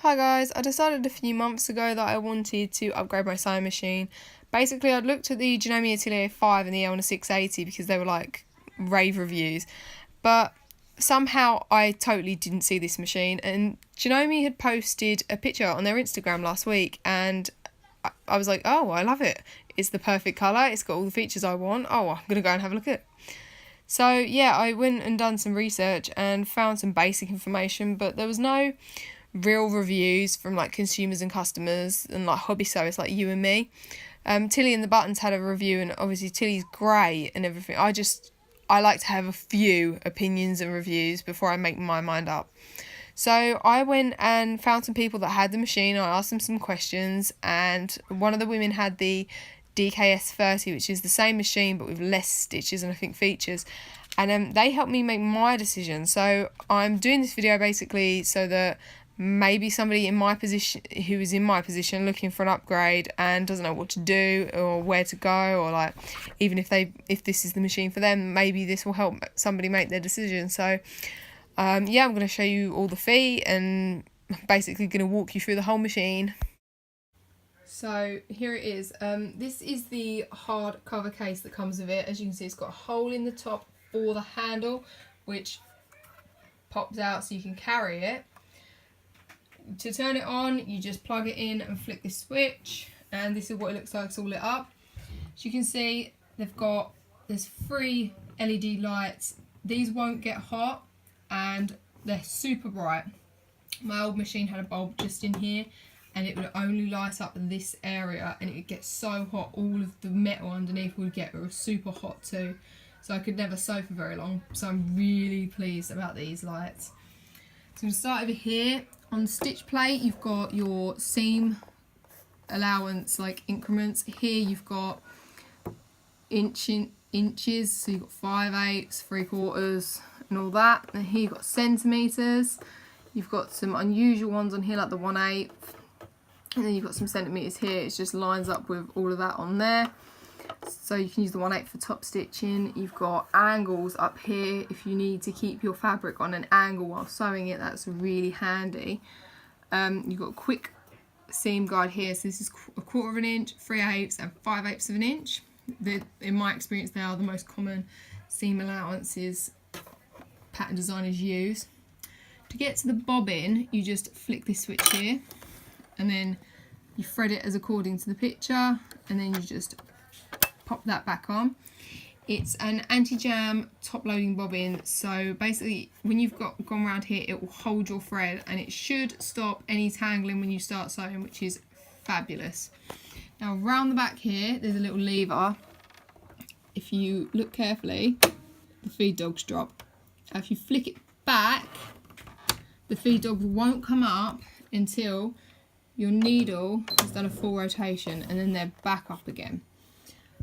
Hi guys, I decided a few months ago that I wanted to upgrade my sewing machine. Basically, I'd looked at the Janome DKS100 and the Elongation 680 because they were like rave reviews, but somehow I totally didn't see this machine, and Janome had posted a picture on their Instagram last week, and I was like, oh, I love it. It's the perfect colour, it's got all the features I want. Oh, I'm going to go and have a look at it. So yeah, I went and done some research and found some basic information, but there was no real reviews from like consumers and customers and like hobby sewers like you and me. Tilly and the Buttons had a review, and obviously Tilly's great and everything. I like to have a few opinions and reviews before I make my mind up. So I went and found some people that had the machine. I asked them some questions, and one of the women had the DKS100, which is the same machine but with less stitches and I think features, and they helped me make my decision. So I'm doing this video basically so that maybe somebody in my position, who is in my position looking for an upgrade and doesn't know what to do or where to go, or like even if this is the machine for them, maybe this will help somebody make their decision. So yeah, I'm going to show you all the feet and basically going to walk you through the whole machine. So here it is. This is the hard cover case that comes with it. As you can see, it's got a hole in the top for the handle, which pops out so you can carry it. To turn it on, you just plug it in and flick this switch, and this is what it looks like. It's all lit up. As you can see, there's 3 LED lights. These won't get hot and they're super bright. My old machine had a bulb just in here and it would only light up this area, and it would get so hot, all of the metal underneath would get super hot too. So I could never sew for very long. So I'm really pleased about these lights. So we'll start over here. On the stitch plate, you've got your seam allowance, like increments. Here you've got inches, so you've got 5/8, 3/4, and all that. And here you've got centimetres. You've got some unusual ones on here, like the 1/8. And then you've got some centimetres here. It just lines up with all of that on there. So you can use the 1/8 for top stitching. You've got angles up here if you need to keep your fabric on an angle while sewing it. That's really handy. You've got a quick seam guide here. So this is 1/4 of an inch, 3/8 and 5/8 of an inch. In my experience, they are the most common seam allowances pattern designers use. To get to the bobbin, you just flick this switch here, and then you thread it as according to the picture, and then you just pop that back on. It's an anti-jam top loading bobbin, so basically when you've gone around here, it will hold your thread and it should stop any tangling when you start sewing, which is fabulous. Now around the back here, there's a little lever. If you look carefully, the feed dogs drop. If you flick it back, the feed dogs won't come up until your needle has done a full rotation, and then they're back up again.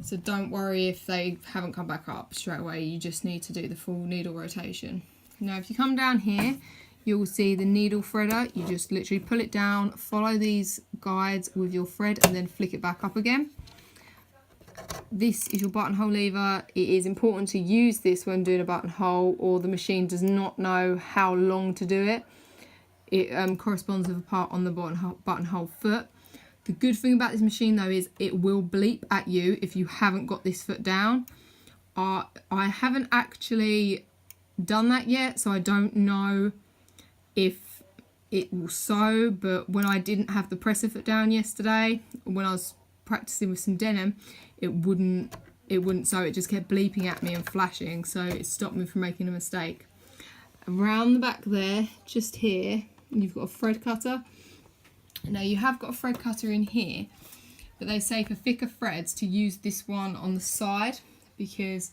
So don't worry if they haven't come back up straight away, you just need to do the full needle rotation. Now if you come down here, you'll see the needle threader. You just literally pull it down, follow these guides with your thread, and then flick it back up again. This is your buttonhole lever. It is important to use this when doing a buttonhole, or the machine does not know how long to do it. It corresponds with a part on the buttonhole foot. The good thing about this machine though is it will bleep at you if you haven't got this foot down. I haven't actually done that yet, so I don't know if it will sew, but when I didn't have the presser foot down yesterday, when I was practicing with some denim, it wouldn't sew. It just kept bleeping at me and flashing, so it stopped me from making a mistake. Around the back there, just here, you've got a thread cutter. Now you have got a thread cutter in here, but they say for thicker threads to use this one on the side, because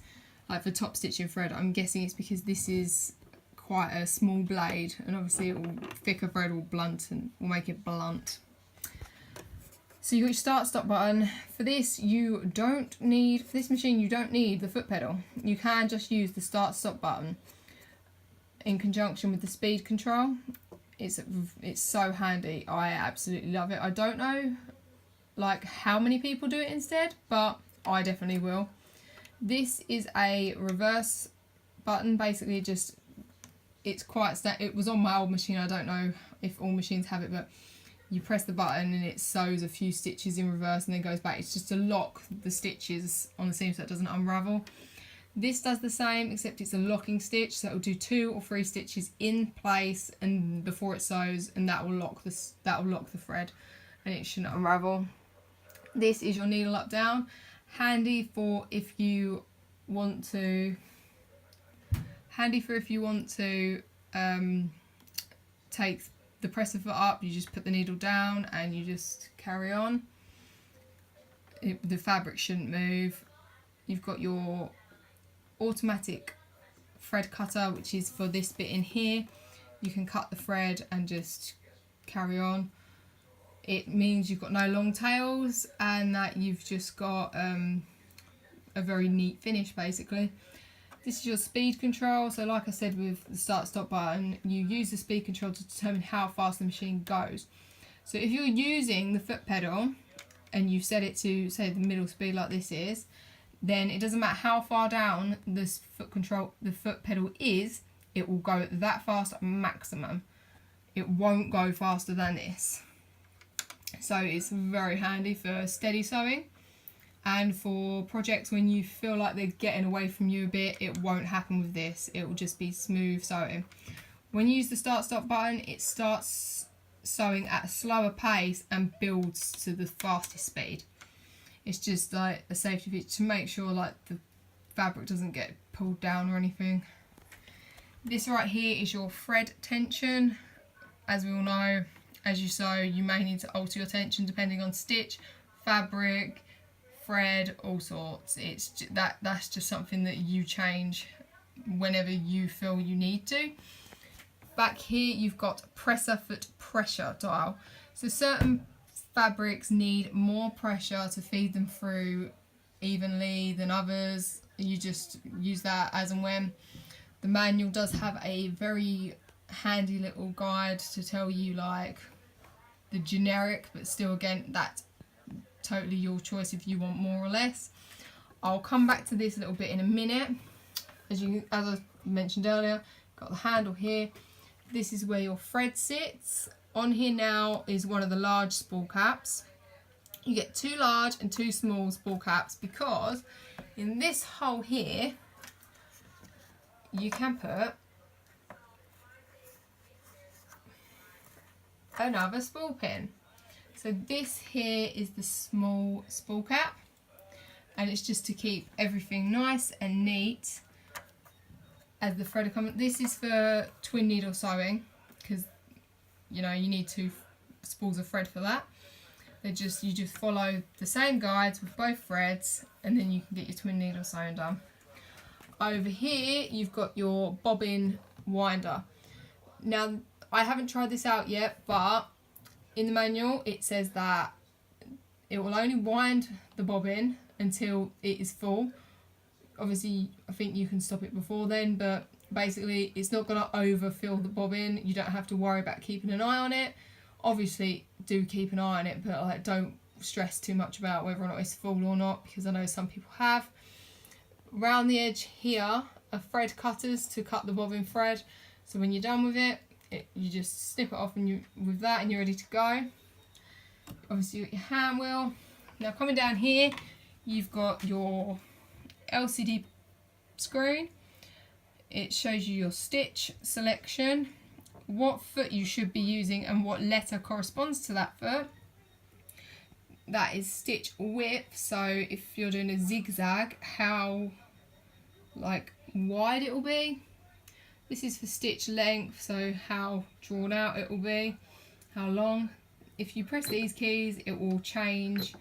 like for top stitching thread, I'm guessing it's because this is quite a small blade, and obviously thicker thread will make it blunt. So you've got your start stop button. For this machine you don't need the foot pedal. You can just use the start stop button in conjunction with the speed control. It's so handy. I absolutely love it. I don't know like how many people do it instead, but I definitely will. This is a reverse button. Basically, it's quite, it was on my old machine, I don't know if all machines have it, but you press the button and it sews a few stitches in reverse and then goes back. It's just to lock the stitches on the seam so it doesn't unravel. This does the same, except it's a locking stitch, so it will do 2 or 3 stitches in place and before it sews, and that will lock the thread and it shouldn't unravel. This is your needle up down, handy for if you want to take the presser foot up. You just put the needle down and you just carry on. The fabric shouldn't move. You've got your automatic thread cutter, which is for this bit in here. You can cut the thread and just carry on. It means you've got no long tails and that you've just got a very neat finish basically. This is your speed control, so like I said with the start stop button, you use the speed control to determine how fast the machine goes. So if you're using the foot pedal and you set it to say the middle speed like this is, then it doesn't matter how far down this the foot pedal is, it will go at that fast maximum. It won't go faster than this. So it's very handy for steady sewing, and for projects when you feel like they're getting away from you a bit, it won't happen with this. It will just be smooth sewing. When you use the start stop button, it starts sewing at a slower pace and builds to the fastest speed. It's just like a safety feature to make sure like the fabric doesn't get pulled down or anything. This right here is your thread tension. As we all know, as you sew, you may need to alter your tension depending on stitch, fabric, thread, all sorts. That's just something that you change whenever you feel you need to. Back here you've got presser foot pressure dial. So certain fabrics need more pressure to feed them through evenly than others. You just use that as and when. The manual does have a very handy little guide to tell you like the generic, but still again that's totally your choice if you want more or less. I'll come back to this a little bit in a minute. As I mentioned earlier, got the handle here. This is where your thread sits. On here now is one of the large spool caps. You get 2 large and 2 small spool caps because in this hole here you can put another spool pin. So this here is the small spool cap, and it's just to keep everything nice and neat as the thread comes. This is for twin needle sewing because you know you need 2 spools of thread for that. You just follow the same guides with both threads and then you can get your twin needle sewing done. Over here you've got your bobbin winder. Now I haven't tried this out yet, but in the manual it says that it will only wind the bobbin until it is full. Obviously I think you can stop it before then, but basically it's not going to overfill the bobbin. You don't have to worry about keeping an eye on it. Obviously do keep an eye on it, but like don't stress too much about whether or not it's full or not, because I know some people have. Around the edge here are thread cutters to cut the bobbin thread, so when you're done with it, you just snip it off and with that and you're ready to go. Obviously you've got your hand wheel. Now coming down here you've got your LCD screen. It shows you your stitch selection, what foot you should be using and what letter corresponds to that foot. That is stitch width, so if you're doing a zigzag, how like wide it will be. This is for stitch length, so how drawn out it will be, how long. If you press these keys, it will change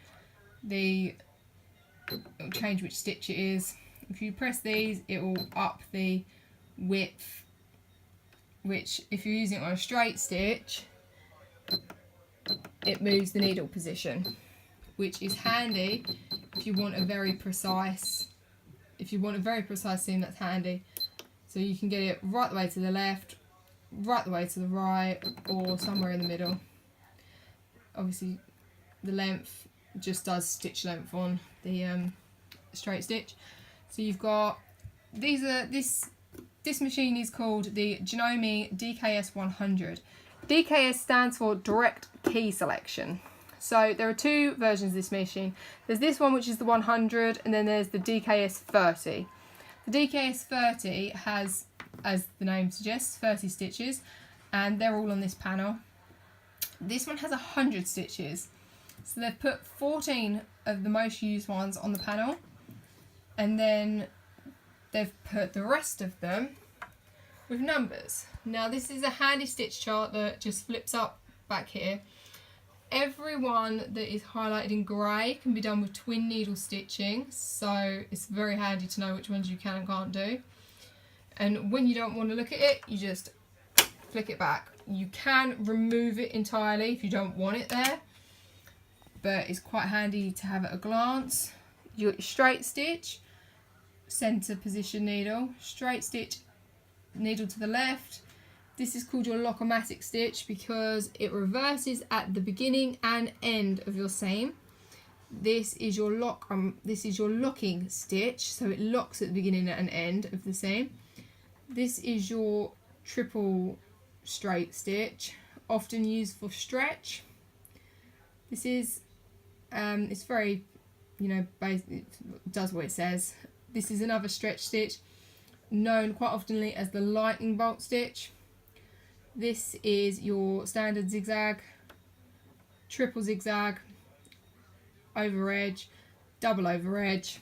which stitch it is. If you press these, it will up the width, which if you're using it on a straight stitch, it moves the needle position, which is handy if you want a very precise seam. That's handy. So you can get it right the way to the left, right the way to the right, or somewhere in the middle. Obviously the length just does stitch length on the straight stitch. So you've got this this machine is called the Janome DKS100. DKS stands for Direct Key Selection. So there are two versions of this machine. There's this one, which is the 100, and then there's the DKS30. The DKS30 has, as the name suggests, 30 stitches, and they're all on this panel. This one has 100 stitches. So they've put 14 of the most used ones on the panel, and then they've put the rest of them with numbers. Now this is a handy stitch chart that just flips up back here. Every one that is highlighted in grey can be done with twin needle stitching, so it's very handy to know which ones you can and can't do. And when you don't want to look at it, you just flick it back. You can remove it entirely if you don't want it there, but it's quite handy to have at a glance. You got your straight stitch, centre position needle, straight stitch, needle to the left. This is called your lock-o-matic stitch because it reverses at the beginning and end of your seam. This is your locking stitch, so it locks at the beginning and end of the seam. This is your triple straight stitch, often used for stretch. This is it's very, you know, it does what it says. This is another stretch stitch, known quite oftenly as the lightning bolt stitch. This is your standard zigzag, triple zigzag, over edge, double over edge,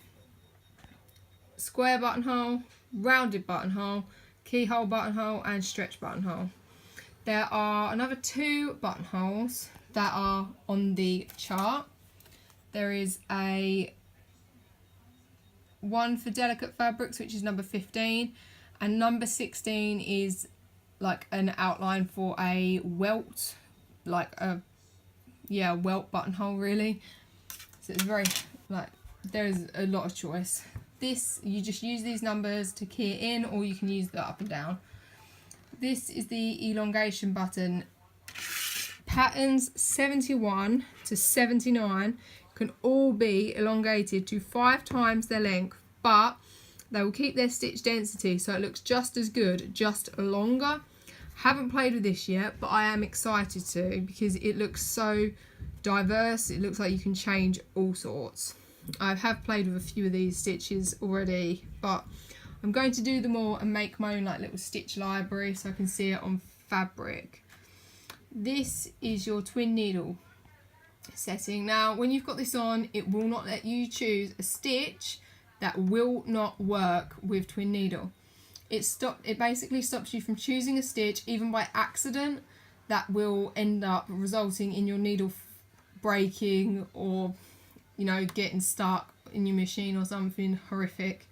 square buttonhole, rounded buttonhole, keyhole buttonhole, and stretch buttonhole. There are another two buttonholes that are on the chart. There is a one for delicate fabrics, which is number 15, and number 16 is like an outline for a welt, like a welt buttonhole really. So it's very, like, there is a lot of choice. This, you just use these numbers to key it in, or you can use the up and down. This is the elongation button. Patterns 71 to 79 can all be elongated to 5 times their length, but they will keep their stitch density so it looks just as good, just longer. Haven't played with this yet, but I am excited to because it looks so diverse. It looks like you can change all sorts. I have played with a few of these stitches already, but I'm going to do them all and make my own like little stitch library so I can see it on fabric. This is your twin needle setting. Now when you've got this on, it will not let you choose a stitch that will not work with twin needle. It basically stops you from choosing a stitch, even by accident, that will end up resulting in your needle breaking or, you know, getting stuck in your machine or something horrific.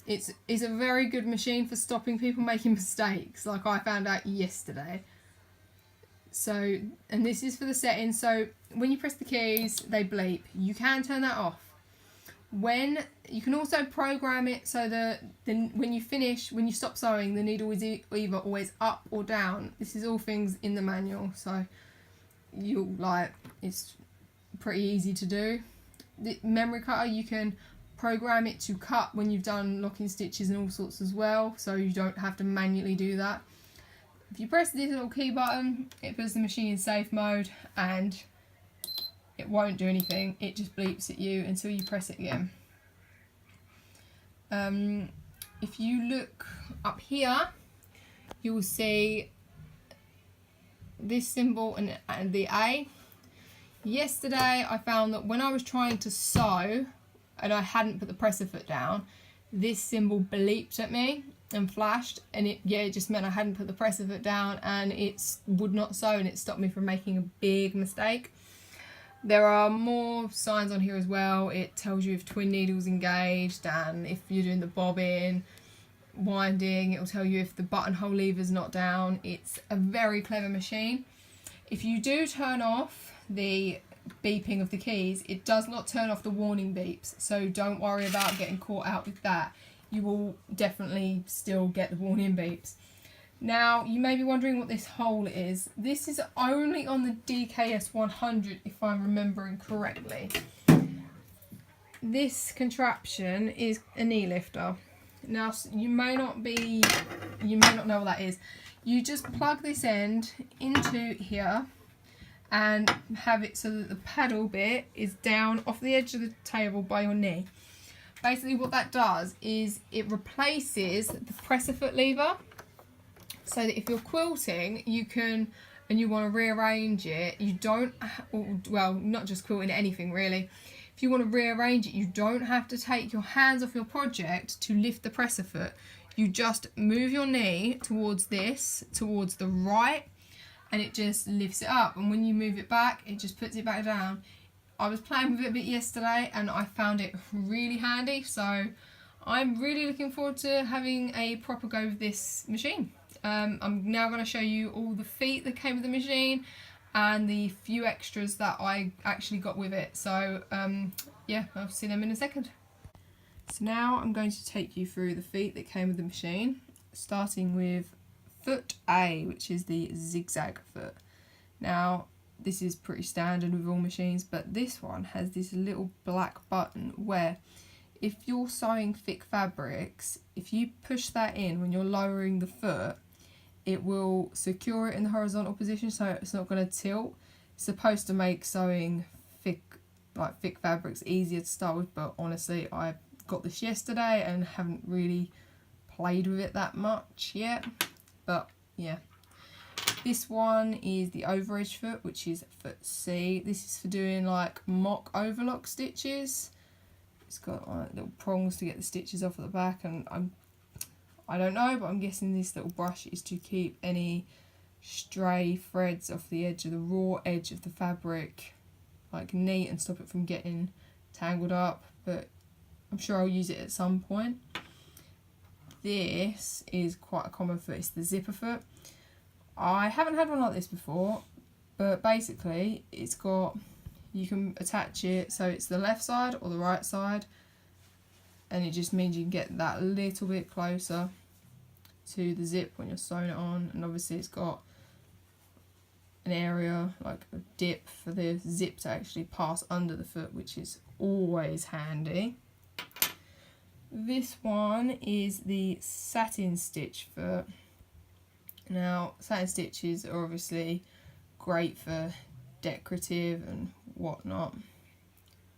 It's a very good machine for stopping people making mistakes, like I found out yesterday. So, and this is for the settings, so when you press the keys, they bleep. You can turn that off. When you can also program it so that then when you finish, when you stop sewing, the needle is either always up or down. This is all things in the manual, so it's pretty easy to do. The memory cutter, you can program it to cut when you've done locking stitches and all sorts as well, so you don't have to manually do that. If you press this little key button, it puts the machine in safe mode and it won't do anything. It just bleeps at you until you press it again. If you look up here, you will see this symbol and the A. Yesterday I found that when I was trying to sew and I hadn't put the presser foot down, this symbol bleeped at me and flashed, and it just meant I hadn't put the presser foot down and it would not sew, and it stopped me from making a big mistake. There are more signs on here as well. It tells you if twin needles engaged, and if you're doing the bobbin winding, it will tell you if the buttonhole lever's not down. It's a very clever machine. If you do turn off the beeping of the keys, it does not turn off the warning beeps, so don't worry about getting caught out with that. You will definitely still get the warning beeps. Now, you may be wondering what this hole is. This is only on the DKS100, if I'm remembering correctly. This contraption is a knee lifter. Now you may not know what that is. You just plug this end into here and have it so that the paddle bit is down off the edge of the table by your knee. Basically what that does is it replaces the presser foot lever, so that if you're quilting you can, and you want to rearrange it, you don't, well, not just quilting, anything really, if you want to rearrange it you don't have to take your hands off your project to lift the presser foot. You just move your knee towards the right, and it just lifts it up, and when you move it back it just puts it back down. I was playing with it a bit yesterday and I found it really handy, so I'm really looking forward to having a proper go with this machine. I'm now going to show you all the feet that came with the machine and the few extras that I actually got with it. So yeah, I'll see them in a second. So now I'm going to take you through the feet that came with the machine, starting with foot A, which is the Zigzag Foot. Now this is pretty standard with all machines, but this one has this little black button where if you're sewing thick fabrics, if you push that in when you're lowering the foot, it will secure it in the horizontal position so it's not going to tilt. It's supposed to make sewing thick fabrics easier to start with, but honestly I got this yesterday and haven't really played with it that much yet. But yeah, this one is the overedge foot, which is foot C. This is for doing like mock overlock stitches. It's got little prongs to get the stitches off at the back, and I don't know, but I'm guessing this little brush is to keep any stray threads off the edge of the raw edge of the fabric like neat and stop it from getting tangled up, but I'm sure I'll use it at some point. This is quite a common foot, it's the zipper foot. I haven't had one like this before, but basically it's got, you can attach it so it's the left side or the right side, and it just means you can get that little bit closer to the zip when you're sewing it on. And obviously it's got an area like a dip for the zip to actually pass under the foot, which is always handy. This one is the Satin Stitch foot. Now satin stitches are obviously great for decorative and whatnot,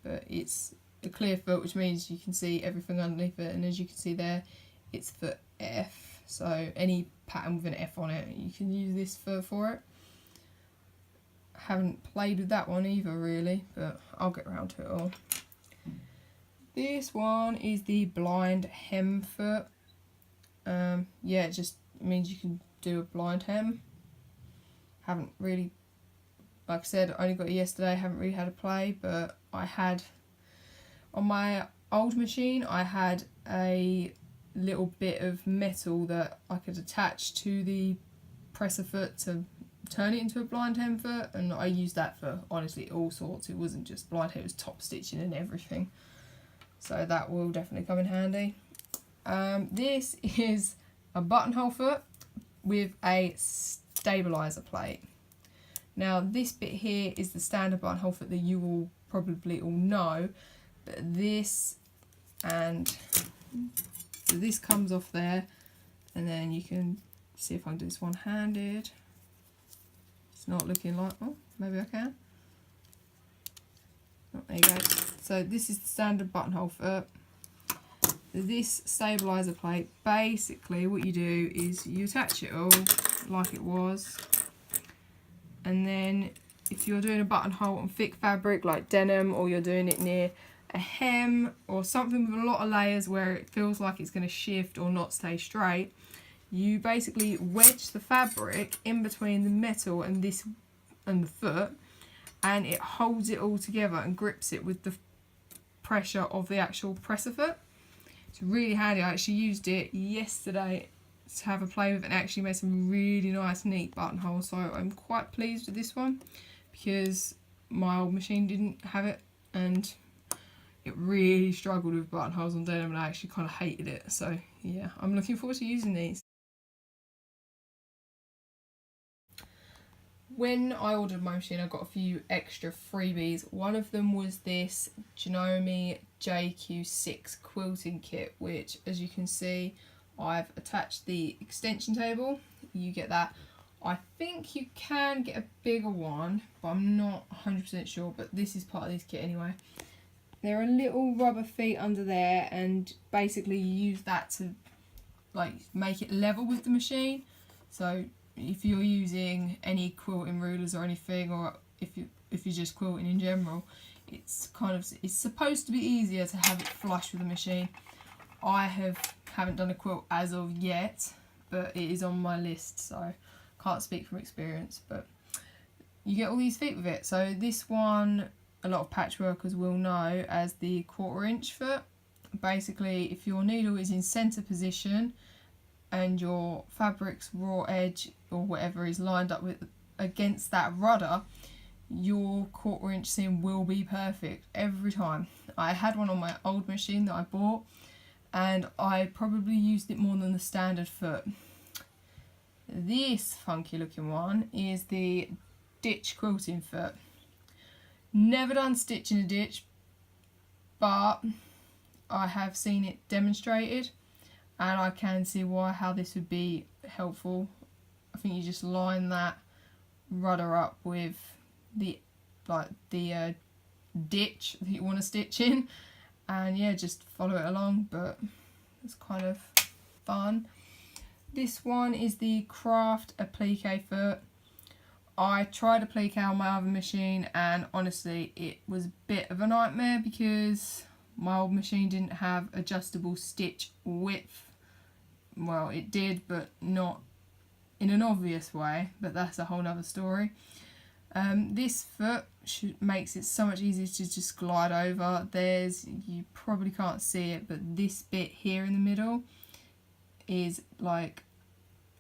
but it's a clear foot, which means you can see everything underneath it, and as you can see there, it's foot F, so any pattern with an F on it you can use this for it. I haven't played with that one either really, but I'll get around to it all. This one is the blind hem foot. Yeah, it just means you can do a blind hem. Haven't really, like I said, I only got it yesterday, haven't really had a play, but I had, on my old machine, I had a little bit of metal that I could attach to the presser foot to turn it into a blind hem foot, and I used that for honestly all sorts. It wasn't just blind hem, it was top stitching and everything. So that will definitely come in handy. This is a buttonhole foot with a stabiliser plate. Now this bit here is the standard buttonhole foot that you will probably all know, but this, and so this comes off there, and then you can see if I can do this one-handed. It's not looking like, oh, maybe I can. Oh, there you go. So this is the standard buttonhole foot. This stabiliser plate, basically what you do is you attach it all like it was, and then if you're doing a buttonhole on thick fabric like denim, or you're doing it near a hem or something with a lot of layers where it feels like it's going to shift or not stay straight, you basically wedge the fabric in between the metal and this and the foot, and it holds it all together and grips it with the pressure of the actual presser foot. It's really handy. I actually used it yesterday to have a play with it and actually made some really nice neat buttonholes, so I'm quite pleased with this one because my old machine didn't have it and it really struggled with buttonholes on denim, and I actually kind of hated it. So yeah, I'm looking forward to using these. When I ordered my machine, I got a few extra freebies. One of them was this Janome Jq6 Quilting Kit, which, as you can see, I've attached the extension table. You get that. I think you can get a bigger one, but I'm not 100% sure, but this is part of this kit anyway. There are little rubber feet under there, and basically you use that to like make it level with the machine. So if you're using any quilting rulers or anything, or if you're just quilting in general, it's supposed to be easier to have it flush with the machine. I haven't done a quilt as of yet, but it is on my list, so can't speak from experience. But you get all these feet with it. So this one, a lot of patchworkers will know as the 1/4 inch foot. Basically, if your needle is in centre position and your fabric's raw edge or whatever is lined up with against that rudder, your 1/4 inch seam will be perfect every time. I had one on my old machine that I bought, and I probably used it more than the standard foot. This funky looking one is the ditch quilting foot. Never done stitch in a ditch, but I have seen it demonstrated, and I can see how this would be helpful. I think you just line that rudder up with the ditch that you want to stitch in, and yeah, just follow it along. But it's kind of fun. This one is the Craft Applique foot. I tried applique on my other machine, and honestly it was a bit of a nightmare because my old machine didn't have adjustable stitch width. Well, it did, but not in an obvious way, but that's a whole nother story. This foot makes it so much easier to just glide over. You probably can't see it, but this bit here in the middle is like,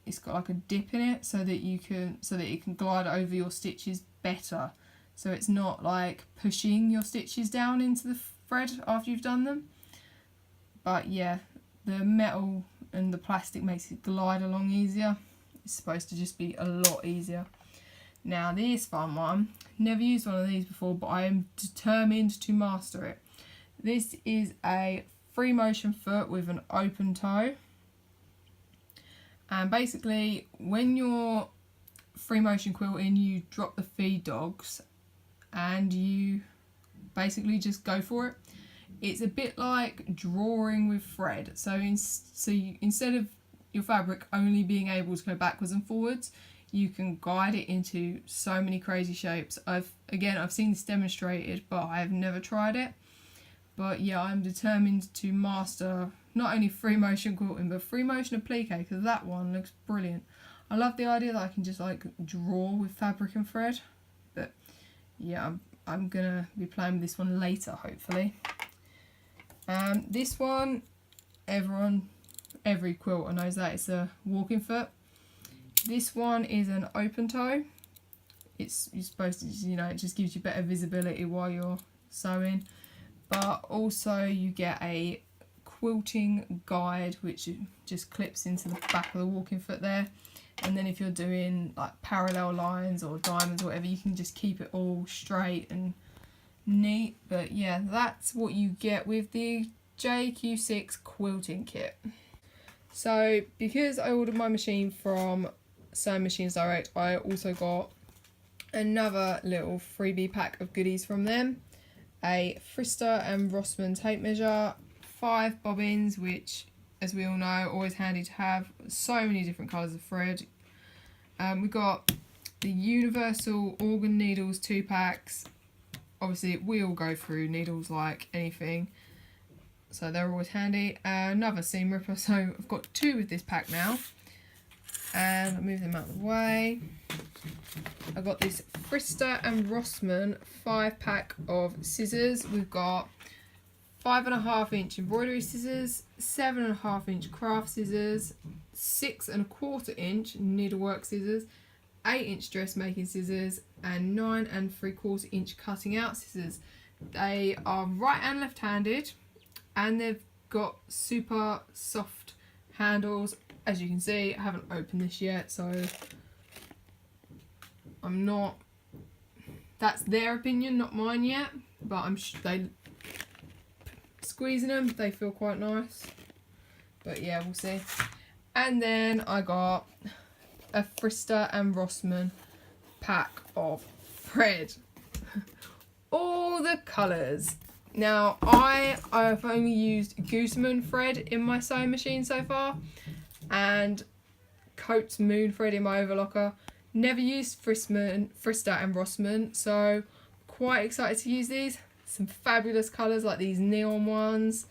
it's got like a dip in it so that it can glide over your stitches better. So it's not like pushing your stitches down into the thread after you've done them. But yeah, the metal and the plastic makes it glide along easier. It's supposed to just be a lot easier. Now this fun one, never used one of these before, but I am determined to master it. This is a free motion foot with an open toe. And basically, when you're free motion quilting, you drop the feed dogs and you basically just go for it. It's a bit like drawing with thread. So instead of your fabric only being able to go backwards and forwards, you can guide it into so many crazy shapes. I've seen this demonstrated, but I've never tried it. But yeah, I'm determined to master not only free motion quilting, but free motion applique, because that one looks brilliant. I love the idea that I can just like draw with fabric and thread. But yeah, I'm gonna be playing with this one later, hopefully. This one, every quilter knows that it's a walking foot. This one is an open toe. You're supposed to, it just gives you better visibility while you're sewing. But also you get a quilting guide which just clips into the back of the walking foot there. And then if you're doing like parallel lines or diamonds or whatever, you can just keep it all straight and neat. But yeah, that's what you get with the Jq6 Quilting Kit. So because I ordered my machine from Sewing Machines Direct, I also got another little freebie pack of goodies from them. A Frister and Rossmann tape measure, 5 bobbins, which, as we all know, always handy to have. So many different colours of thread. We got the Universal Organ Needles 2 packs. Obviously, we all go through needles like anything, so they're always handy. Another seam ripper, so I've got 2 with this pack now. And I'll move them out of the way. I got this Frister and Rossmann 5 pack of scissors. We've got 5.5 inch embroidery scissors, 7.5 inch craft scissors, 6.25 inch needlework scissors, 8 inch dressmaking scissors, and 9.75 inch cutting out scissors. They are right and left handed, and they've got super soft handles. As you can see, I haven't opened this yet, so I'm not, that's their opinion, not mine yet, but they squeezing them, they feel quite nice. But yeah, we'll see. And then I got a Frister and Rossmann pack of thread. All the colours. Now, I've only used Gooseman thread in my sewing machine so far, and Coates Moon thread in my overlocker. Never used Frister and Rossmann, so quite excited to use these. Some fabulous colours like these neon ones.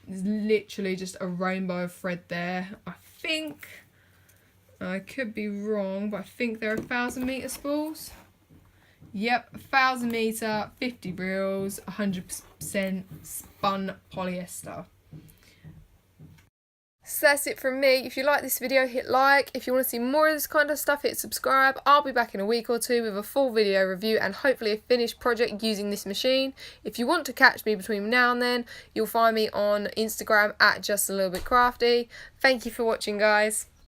There's literally just a rainbow of thread there. I think, I could be wrong, but I think they're 1,000 metre spools. Yep, 1,000 metre, 50 reels, 100% spun polyester. So that's it from me. If you like this video, hit like. If you want to see more of this kind of stuff, hit subscribe. I'll be back in a week or two with a full video review and hopefully a finished project using this machine. If you want to catch me between now and then, you'll find me on Instagram at justalittlebitcrafty. Thank you for watching, guys.